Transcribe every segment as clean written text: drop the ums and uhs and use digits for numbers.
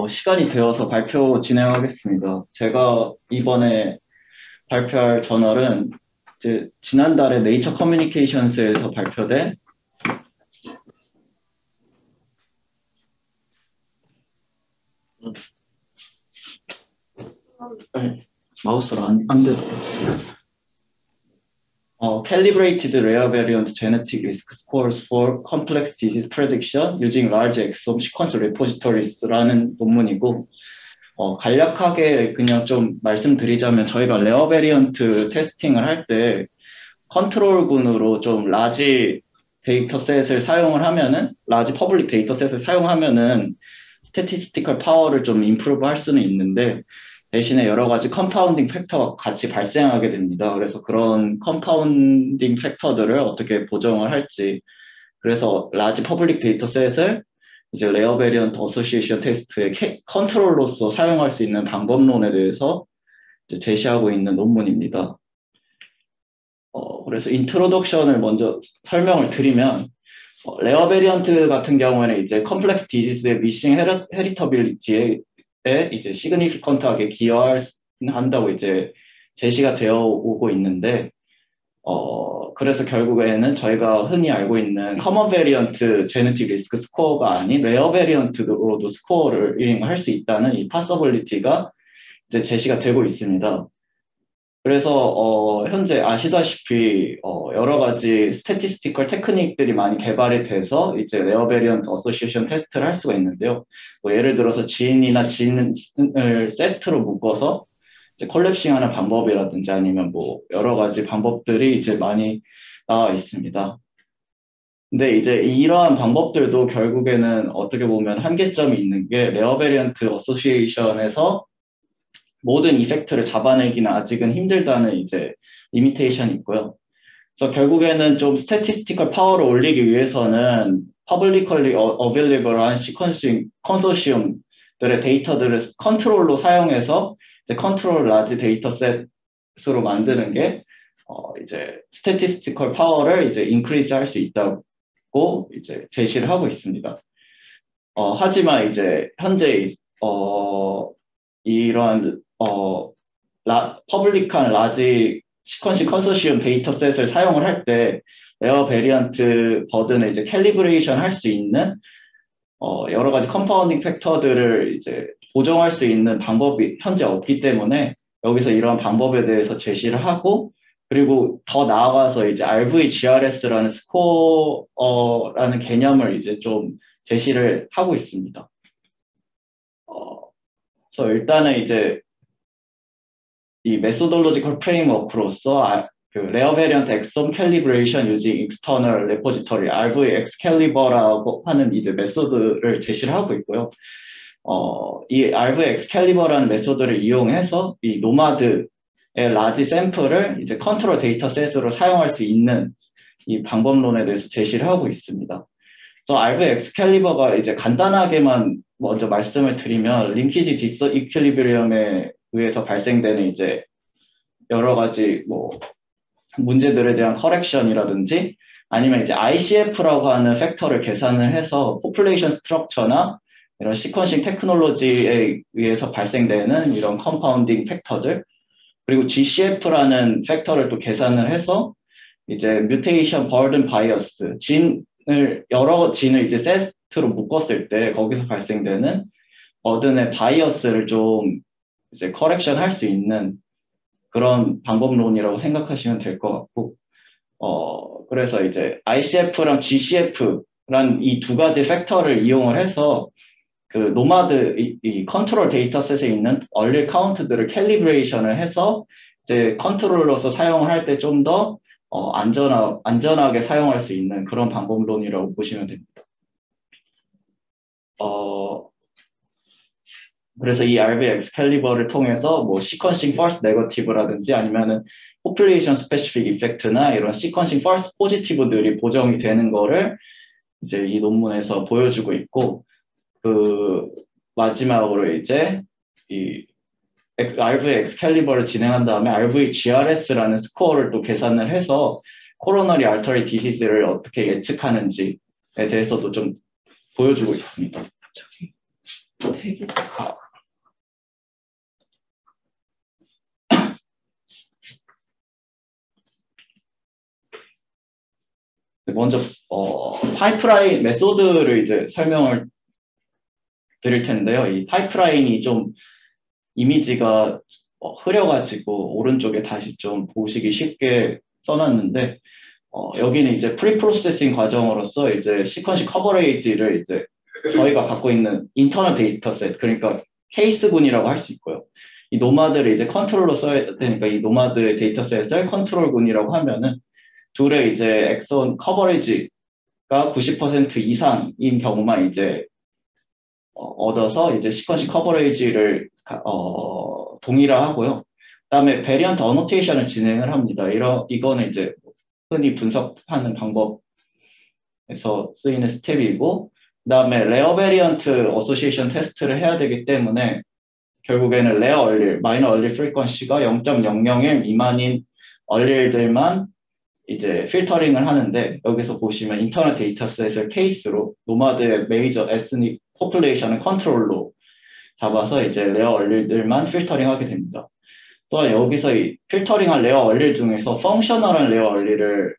시간이 되어서 발표 진행하겠습니다. 제가 이번에 발표할 저널은 이제 지난달에 네이처 커뮤니케이션스에서 발표된 마우스로 안 되더라고요. Calibrated Rare Variant Genetic Risk Scores for Complex Disease Prediction Using Large Exome Sequence Repositories라는 논문이고, 간략하게 그냥 좀 말씀드리자면 저희가 레어 베리언트 테스팅을 할 때 컨트롤군으로 좀 라지 데이터셋을 사용을 하면은, 라지 퍼블릭 데이터셋을 사용하면은 스태티스티컬 파워를 좀 임프루브 할 수는 있는데, 대신에 여러 가지 컴파운딩 팩터가 같이 발생하게 됩니다. 그래서 그런 컴파운딩 팩터들을 어떻게 보정을 할지, 그래서 라지 퍼블릭 데이터셋을 이제 레어 베리언트 어소시에이션 테스트의 컨트롤로서 사용할 수 있는 방법론에 대해서 이제 제시하고 있는 논문입니다. 그래서 인트로덕션을 먼저 설명을 드리면, 레어 베리언트 같은 경우에는 이제 컴플렉스 디지즈의 미싱 헤리터빌리티에 이제 시그니피컨트하게 기여한다고 이제 제시가 되어 오고 있는데, 그래서 결국에는 저희가 흔히 알고 있는 커먼 베리언트 제네틱 리스크 스코어가 아닌 레어 베리언트로도 스코어를 할 수 있다는 이 파서블리티가 이제 제시가 되고 있습니다. 그래서 현재 아시다시피 여러 가지 스태티스티컬 테크닉들이 많이 개발이 돼서 이제 레어 베리언트 어소시에이션 테스트를 할 수가 있는데요. 뭐 예를 들어서 지인이나 지인을 세트로 묶어서 이제 콜랩싱하는 방법이라든지 아니면 뭐 여러 가지 방법들이 이제 많이 나와 있습니다. 근데 이제 이러한 방법들도 결국에는 어떻게 보면 한계점이 있는 게 레어 베리언트 어소시에이션에서 모든 이펙트를 잡아내기는 아직은 힘들다는 이제 리미테이션이 있고요. 그래서 결국에는 좀 스태티스티컬 파워를 올리기 위해서는 퍼블리컬리 어빌리블한 시퀀싱 컨소시엄들의 데이터들을 컨트롤로 사용해서 이제 컨트롤 라지 데이터셋으로 만드는 게 이제 스태티스티컬 파워를 이제 인크리즈 할 수 있다고 이제 제시를 하고 있습니다. 하지만 이제 현재 이러한 퍼블릭한 라지 시퀀시 컨소시엄 데이터셋을 사용을 할 때 레어 베리언트 버든을 이제 캘리브레이션 할 수 있는 여러 가지 컴파운딩 팩터들을 이제 보정할 수 있는 방법이 현재 없기 때문에 여기서 이러한 방법에 대해서 제시를 하고, 그리고 더 나아가서 이제 RVGRS라는 스코어라는 개념을 이제 좀 제시를 하고 있습니다. 그래서 일단은 이제 이 메소돌로지컬 프레임워크로서 그 레어 베리언트 엑섬 캘리브레이션 유징 익스터널 레포지터리 RV엑스캘리버라고 하는 이제 메소드를 제시를 하고 있고요. 이 RV엑스캘리버라는 메소드를 이용해서 이 노마드의 라지 샘플을 이제 컨트롤 데이터셋으로 사용할 수 있는 이 방법론에 대해서 제시를 하고 있습니다. 그래서 RV엑스캘리버가 이제 간단하게만 먼저 말씀을 드리면 링키지 디스이퀄리브리엄에 의해서 발생되는 이제 여러 가지 뭐 문제들에 대한 커렉션이라든지 아니면 이제 ICF라고 하는 팩터를 계산을 해서 포퓰레이션 스트럭처나 이런 시퀀싱 테크놀로지에 의해서 발생되는 이런 컴파운딩 팩터들, 그리고 GCF라는 팩터를 또 계산을 해서 이제 뮤테이션 버든 바이어스, 여러 진을 이제 세트로 묶었을 때 거기서 발생되는 버든의 바이어스를 좀 이제 커렉션 할 수 있는 그런 방법론이라고 생각하시면 될 것 같고, 그래서 이제 ICF랑 GCF란 이 두 가지 팩터를 이용을 해서 그 노마드 이 컨트롤 데이터셋에 있는 얼리 카운트들을 캘리브레이션을 해서 이제 컨트롤러서 사용을 할 때 좀 더 안전하게 사용할 수 있는 그런 방법론이라고 보시면 됩니다. 그래서 이 RV 엑스캘리버를 통해서 뭐 시퀀싱 false negative라든지 아니면은 population specific effect나 이런 시퀀싱 false positive들이 보정이 되는 거를 이제 이 논문에서 보여주고 있고, 그 마지막으로 이제 이 RV 엑스캘리버를 진행한 다음에 RVGRS라는 스코어를 또 계산을 해서 코로너리 알터리 디시즈를 어떻게 예측하는지에 대해서도 좀 보여주고 있습니다. 먼저 파이프라인 메소드를 이제 설명을 드릴 텐데요. 이 파이프라인이 좀 이미지가 흐려가지고 오른쪽에 다시 좀 보시기 쉽게 써놨는데 여기는 이제 프리프로세싱 과정으로서 이제 시퀀시 커버레이지를 이제 저희가 갖고 있는 인터널 데이터셋, 그러니까 케이스군이라고 할 수 있고요. 이 노마드를 이제 컨트롤로 써야 되니까 이 노마드 데이터셋을 컨트롤군이라고 하면은 둘의 이제 엑선 커버레이지가 90% 이상인 경우만 이제 얻어서 이제 시퀀시 커버레이지를 동일화하고요. 그다음에 베리언트 어노테이션을 진행을 합니다. 이거는 이제 흔히 분석하는 방법에서 쓰이는 스텝이고, 그다음에 레어 베리언트 어소시에이션 테스트를 해야 되기 때문에 결국에는 레어 얼릴, 마이너 얼릴 프리퀀시가 0.001 미만인 얼릴들만 이제 필터링을 하는데, 여기서 보시면 인터널 데이터셋을 케이스로 노마드의 메이저 에스닉 포퓰레이션을 컨트롤로 잡아서 이제 레어 얼릴들만 필터링하게 됩니다. 또한 여기서 이 필터링한 레어 얼릴 중에서 펑셔널한 레어 얼릴을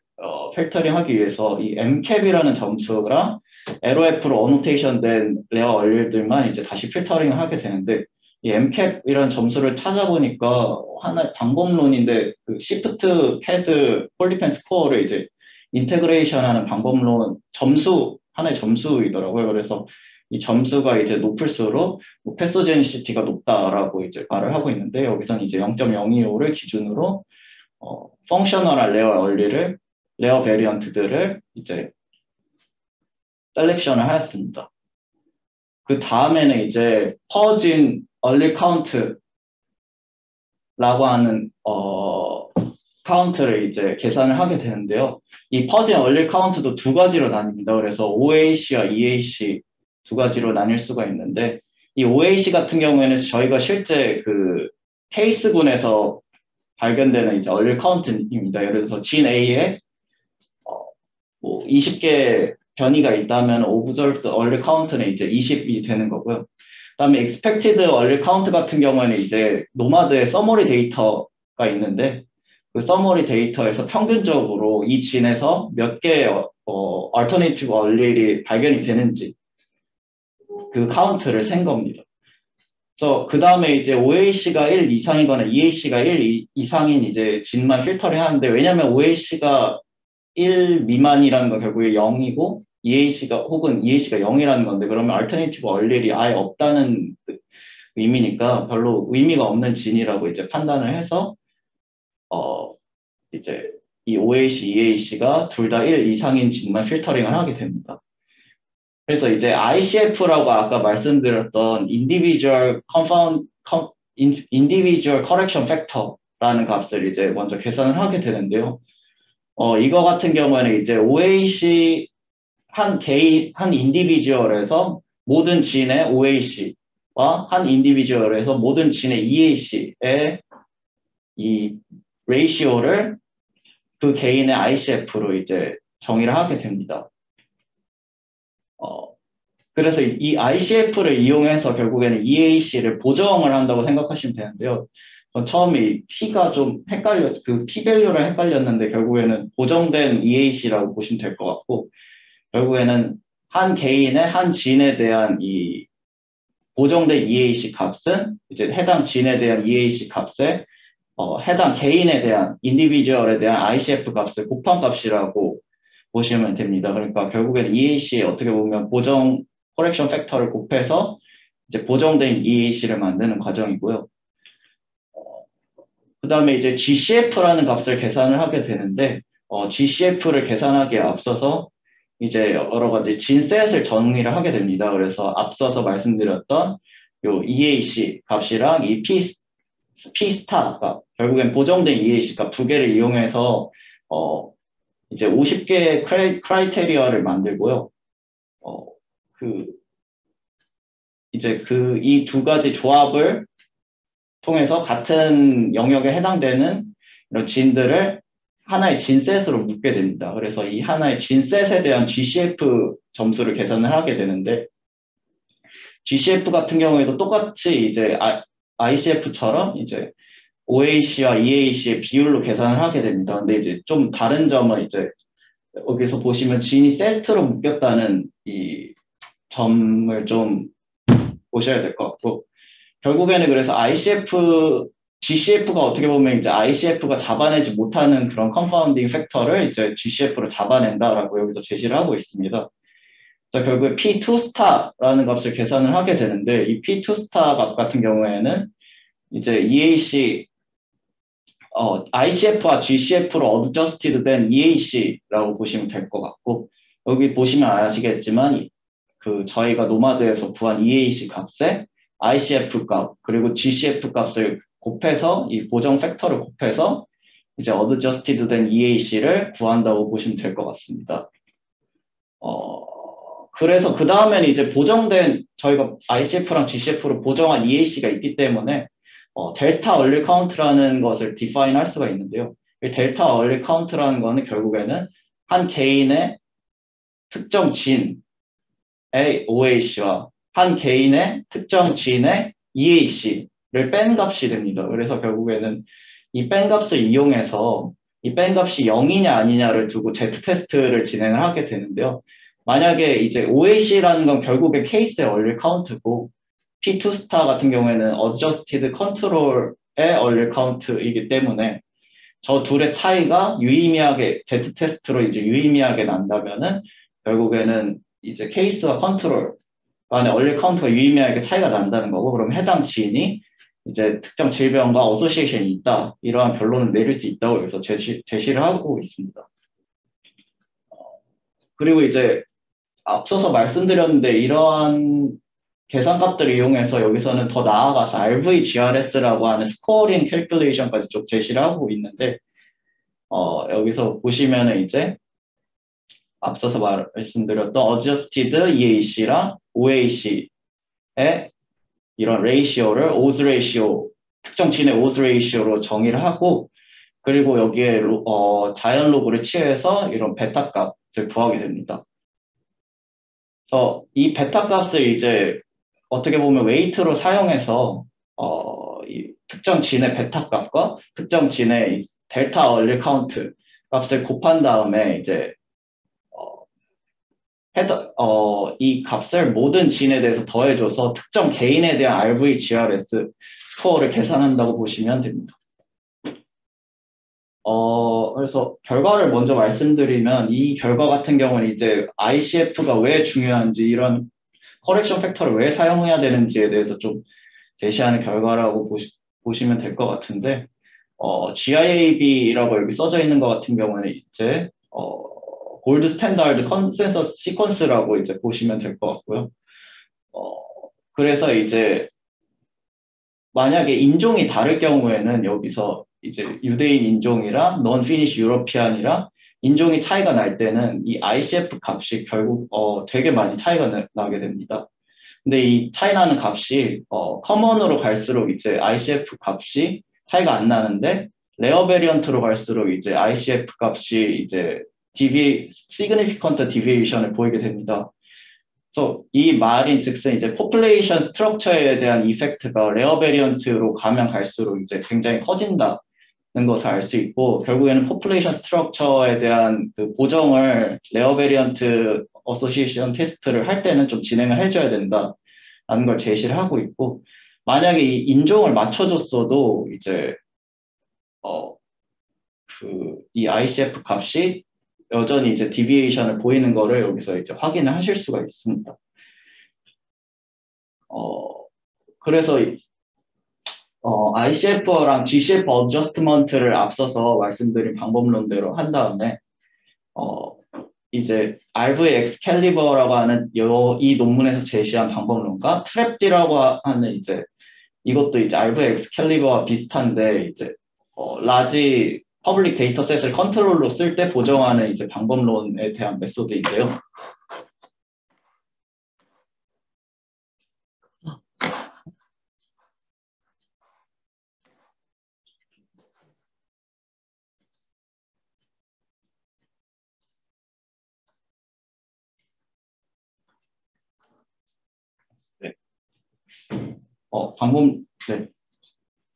필터링하기 위해서 이 MCAP이라는 점수랑 LOF로 어노테이션 된 레어 얼릴들만 이제 다시 필터링을 하게 되는데, 이 MCAP이라는 점수를 찾아보니까 하나의 방법론인데, 그 시프트 캐드 폴리펜 스코어를 이제 인테그레이션하는 방법론 하나의 점수이더라고요. 그래서 이 점수가 이제 높을수록 패소제니시티가 높다라고 이제 말을 하고 있는데, 여기서는 이제 0.025를 기준으로 펑셔널한 레어 베리언트들을 이제 셀렉션을 하였습니다. 그 다음에는 이제 퍼진 얼리 카운트라고 하는 카운트를 이제 계산을 하게 되는데요. 이 퍼진 얼리 카운트도 두 가지로 나뉩니다. 그래서 OAC와 EAC 두 가지로 나뉠 수가 있는데, 이 OAC 같은 경우에는 저희가 실제 그 케이스군에서 발견되는 이제 얼리 카운트입니다. 예를 들어서 진 A에 뭐 20개 변이가 있다면 observed early count는 이제 20이 되는 거고요. 그다음에 expected early count 같은 경우에는 이제 노마드의 서머리 데이터가 있는데, 그 서머리 데이터에서 평균적으로 이 진에서 몇 개의 alternative allel이 발견이 되는지 그 카운트를 센 겁니다. 그래서 그 다음에 이제 OAC가 1 이상이거나 EAC가 1 이상인 이제 진만 필터링 하는데, 왜냐하면 OAC가 1 미만이라는 건 결국에 0이고 EAC가 0이라는 건데, 그러면 alternative allel이 아예 없다는 의미니까 별로 의미가 없는 진이라고 이제 판단을 해서 이제 이 OAC, EAC가 둘 다 1 이상인 진만 필터링을 하게 됩니다. 그래서 이제 ICF라고 아까 말씀드렸던 individual correction factor라는 값을 이제 먼저 계산을 하게 되는데요. 이거 같은 경우에는 이제 OAC 한 인디비주얼에서 모든 진의 OAC와 한 인디비주얼에서 모든 진의 EAC의 이 레이시오를 그 개인의 ICF로 이제 정의를 하게 됩니다. 그래서 이 ICF를 이용해서 결국에는 EAC를 보정을 한다고 생각하시면 되는데요. 처음에 P가 좀 그 P-밸류랑 헷갈렸는데, 결국에는 보정된 EAC라고 보시면 될 것 같고, 결국에는 한 개인의 한 진에 대한 이 보정된 EAC 값은 이제 해당 진에 대한 EAC 값에 해당 개인에 대한 인디비주얼에 대한 ICF 값을 곱한 값이라고 보시면 됩니다. 그러니까 결국에는 EAC에 어떻게 보면 보정 커렉션 팩터를 곱해서 이제 보정된 EAC를 만드는 과정이고요. 그 다음에 이제 GCF라는 값을 계산을 하게 되는데, GCF를 계산하기에 앞서서 이제 여러 가지 진셋을 정의를 하게 됩니다. 그래서 앞서서 말씀드렸던 요 EAC 값이랑 이 P 스타 값, 결국엔 보정된 EAC 값 두 개를 이용해서 이제 50개의 크라이테리아를 만들고요. 이제 이 두 가지 조합을 통해서 같은 영역에 해당되는 이런 진들을 하나의 진셋으로 묶게 됩니다. 그래서 이 하나의 진셋에 대한 GCF 점수를 계산을 하게 되는데, GCF 같은 경우에도 똑같이 이제 ICF처럼 이제 OAC와 EAC의 비율로 계산을 하게 됩니다. 근데 이제 좀 다른 점은 이제 여기서 보시면 진이 세트로 묶였다는 이 점을 좀 보셔야 될 것 같고, 결국에는 그래서 GCF가 어떻게 보면 이제 ICF가 잡아내지 못하는 그런 컨파운딩 팩터를 이제 GCF로 잡아낸다라고 여기서 제시를 하고 있습니다. 그래서 결국에 P2스타라는 값을 계산을 하게 되는데, 이 P2스타 값 같은 경우에는 이제 ICF와 GCF로 어드저스티드 된 EAC라고 보시면 될 것 같고, 여기 보시면 아시겠지만 저희가 노마드에서 구한 EAC 값에 ICF 값 그리고 GCF 값을 곱해서 이 보정 팩터를 곱해서 이제 어드저스티드 된 EAC를 구한다고 보시면 될 것 같습니다. 그래서 그 다음에는 이제 보정된 저희가 ICF랑 GCF로 보정한 EAC가 있기 때문에 델타 얼리 카운트라는 것을 디파인 할 수가 있는데요. 이 델타 얼리 카운트라는 거는 결국에는 한 개인의 특정 진의 OAC와 한 개인의 특정 진의 EAC를 뺀 값이 됩니다. 그래서 결국에는 이 뺀 값을 이용해서 이 뺀 값이 0이냐 아니냐를 두고 Z 테스트를 진행을 하게 되는데요. 만약에 이제 OAC라는 건 결국에 케이스의 얼리 카운트고 P2스타 같은 경우에는 Adjusted Control의 얼리 카운트이기 때문에 저 둘의 차이가 유의미하게 Z 테스트로 이제 유의미하게 난다면은 결국에는 이제 케이스와 컨트롤 간의 얼리 카운트가 유의미하게 차이가 난다는 거고, 그럼 해당 지인이 이제 특정 질병과 어소시에이션이 있다, 이러한 결론을 내릴 수 있다고 여기서 제시를 하고 있습니다. 그리고 이제 앞서서 말씀드렸는데 이러한 계산값들을 이용해서 여기서는 더 나아가서 RVGRS라고 하는 스코어링 캘큘레이션까지 좀 제시를 하고 있는데, 여기서 보시면은 이제 앞서서 말씀드렸던 Adjusted EAC랑 OAC의 이런 레이시오를 odds ratio, 특정 진의 odds ratio로 정의를 하고, 그리고 여기에 자연 로그를 취해서 이런 베타 값을 구하게 됩니다. 그래서 이 베타 값을 이제 어떻게 보면 웨이트로 사용해서 이 특정 진의 베타 값과 특정 진의 델타 얼리 카운트 값을 곱한 다음에 이제 이 값을 모든 진에 대해서 더해줘서 특정 개인에 대한 RVGRS 스코어를 계산한다고 보시면 됩니다. 그래서 결과를 먼저 말씀드리면, 이 결과 같은 경우는 이제 ICF가 왜 중요한지, 이런 커렉션 팩터를 왜 사용해야 되는지에 대해서 좀 제시하는 결과라고 보시면 될 것 같은데, GIAD라고 여기 써져 있는 것 같은 경우는 이제 골드 스탠다드 컨센서스 시퀀스라고 이제 보시면 될 것 같고요. 그래서 이제 만약에 인종이 다를 경우에는 여기서 이제 유대인 인종이랑 non Finnish European이랑 인종이 차이가 날 때는 이 ICF 값이 결국 되게 많이 차이가 나게 됩니다. 근데 이 차이 나는 값이 커먼으로 갈수록 이제 ICF 값이 차이가 안 나는데, 레어 베리언트로 갈수록 이제 ICF 값이 이제 significant deviation을 보이게 됩니다. 그래서 이 말인 즉슨 이제 population structure에 대한 이펙트가 레어 베리언트로 가면 갈수록 이제 굉장히 커진다는 것을 알 수 있고, 결국에는 population structure에 대한 그 보정을 레어 베리언트 어소시에이션 테스트를 할 때는 좀 진행을 해줘야 된다라는 걸 제시를 하고 있고, 만약에 이 인종을 맞춰줬어도 이제 이 ICF 값이 여전히 이제 디비에이션을 보이는 거를 여기서 이제 확인을 하실 수가 있습니다. 그래서 ICF랑 GCF 어저스트먼트를 앞서서 말씀드린 방법론대로 한 다음에 이제 RV 엑스캘리버라고 하는 이 논문에서 제시한 방법론과 트랩디라고 하는 이제 이것도 이제 RV 엑스캘리버와 비슷한데 이제 라지 퍼블릭 데이터셋을 컨트롤로 쓸 때 보정하는 이제 방법론에 대한 메소드인데요. 네. 네,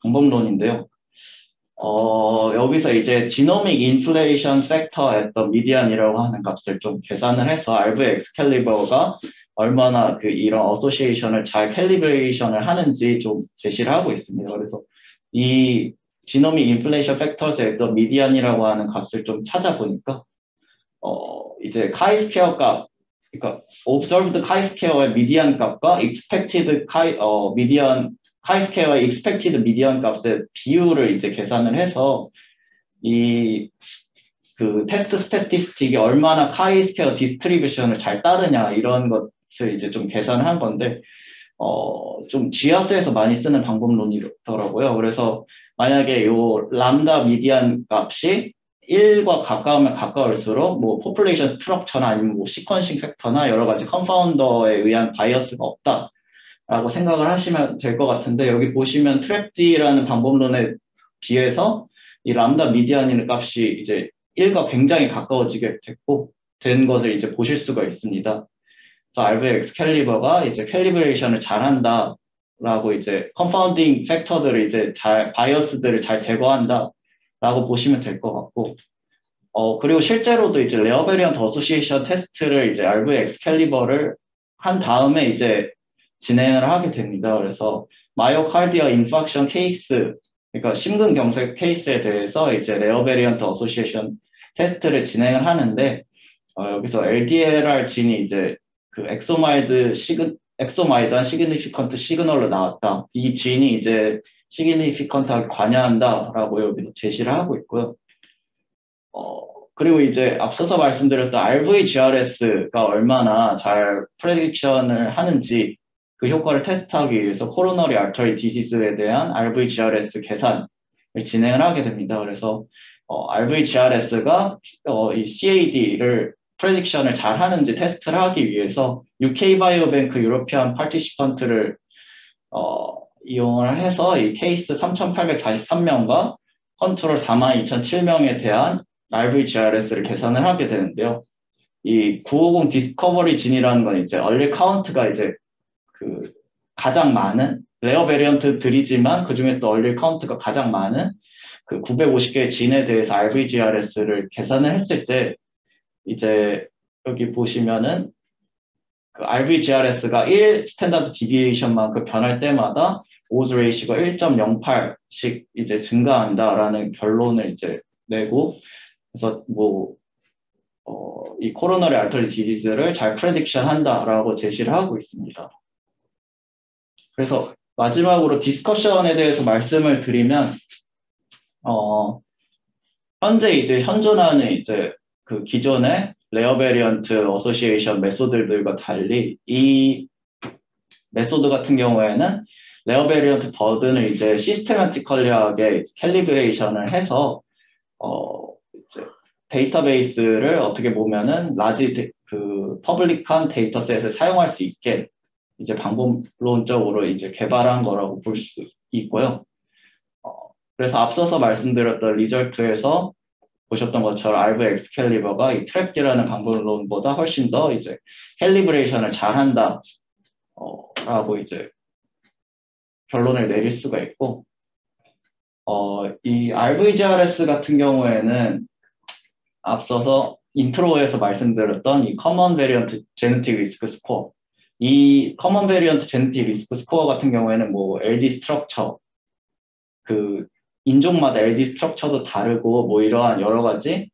방법론인데요. 여기서 이제 지노믹 인플레이션 팩터 했던 미디안이라고 하는 값을 좀 계산을 해서 RV 엑스캘리버가 얼마나 이런 어소시에이션을 잘 캘리브레이션을 하는지 좀 제시를 하고 있습니다. 그래서 이 지노믹 인플레이션 팩터에서 했던 미디안이라고 하는 값을 좀 찾아보니까 이제 카이스퀘어 값, 그러니까 observed 카이스퀘어의 미디안 값과 expected 미디안 카이스퀘어의 expected 미디안 값의 비율을 이제 계산을 해서 테스트 스태티스틱이 얼마나 카이스퀘어 디스트리뷰션을 잘 따르냐 이런 것을 이제 좀 계산을 한 건데 좀 GIS에서 많이 쓰는 방법론이더라고요. 그래서 만약에 요 람다 미디안 값이 1과 가까우면 가까울수록 뭐 포퓰레이션 스트럭처나 아니면 뭐 시퀀싱 팩터나 여러 가지 컨파운더에 의한 바이어스가 없다라고 생각을 하시면 될 것 같은데, 여기 보시면 트랩D라는 방법론에 비해서 이 람다 미디안의 값이 이제 1과 굉장히 가까워지게 된 것을 이제 보실 수가 있습니다. 그래서 RV 엑스캘리버가 이제 캘리브레이션을 잘한다 라고 이제 컨파운딩 팩터들을 이제 바이어스들을 잘 제거한다 라고 보시면 될 것 같고, 그리고 실제로도 이제 레어 베리언트 어소시에이션 테스트를 이제 RV 엑스캘리버를 한 다음에 이제 진행을 하게 됩니다. 그래서 마이오카르디아 인팍션 케이스, 그러니까 심근경색 케이스에 대해서 이제 레어 베리언트 어소시에이션 테스트를 진행을 하는데, 여기서 LDLR 진이 이제 엑소마이드한 시그니피컨트 시그널로 나왔다. 이 진이 이제 시그니피컨트하게 관여한다라고 여기서 제시를 하고 있고요. 그리고 이제 앞서서 말씀드렸던 RVGRS가 얼마나 잘 프레딕션을 하는지 그 효과를 테스트하기 위해서 코로너리 알터리 디지즈에 대한 RVGRS 계산을 진행을 하게 됩니다. 그래서 RVGRS가 이 CAD를 프레딕션을 잘 하는지 테스트를 하기 위해서 UK 바이오뱅크 유로피안 파티시펀트를 이용을 해서 이 케이스 3,843명과 컨트롤 42,007명에 대한 RVGRS를 계산을 하게 되는데요. 이 950 디스커버리 진이라는 건 이제 얼리 카운트가 이제 가장 많은 레어 베리언트들이지만 그 중에서도 얼리 카운트가 가장 많은 950개의 진에 대해서 RVGRS를 계산을 했을 때 이제 여기 보시면은 RVGRS가 1 스탠다드 디비에이션만큼 변할 때마다 오즈 레이시가 1.08씩 이제 증가한다라는 결론을 이제 내고, 그래서 이 코로너리 알터리 디지즈를 잘 프레딕션 한다라고 제시를 하고 있습니다. 그래서 마지막으로 디스커션에 대해서 말씀을 드리면, 현재 이제 현존하는 이제 기존의 레어 베리언트 어소시에이션 메소드들과 달리 이 메소드 같은 경우에는 레어 베리언트 버든을 이제 시스테마티컬리하게 캘리브레이션을 해서 이제 데이터베이스를 어떻게 보면은 라지 퍼블릭한 데이터셋을 사용할 수 있게 이제 방법론적으로 이제 개발한 거라고 볼 수 있고요. 그래서 앞서서 말씀드렸던 리절트에서 보셨던 것처럼 RV 엑스캘리버가 이 트랩D라는 방법론보다 훨씬 더 이제 캘리브레이션을 잘한다 라고 이제 결론을 내릴 수가 있고, 이 RVGRS 같은 경우에는 앞서서 인트로에서 말씀드렸던 이 커먼 베리언트 제네틱 리스크 스코어, 이 커먼 베리언트 제네틱 리스크 스코어 같은 경우에는 뭐 LD 스트럭처, 인종마다 LD 스트럭처도 다르고 뭐 이러한 여러 가지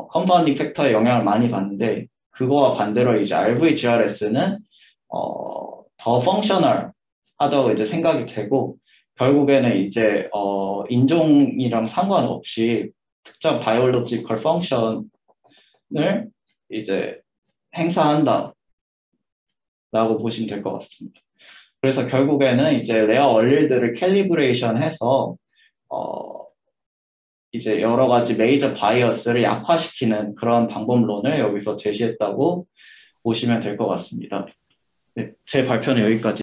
컴파운딩 팩터에 영향을 많이 받는데, 그거와 반대로 이제 RVGRS는 더 펑셔널하다고 이제 생각이 되고, 결국에는 이제 인종이랑 상관없이 특정 바이올로지컬 펑션을 이제 행사한다 라고 보시면 될 것 같습니다. 그래서 결국에는 이제 레어 얼릴들을 캘리브레이션해서 이제 여러 가지 메이저 바이어스를 약화시키는 그런 방법론을 여기서 제시했다고 보시면 될 것 같습니다. 네, 제 발표는 여기까지.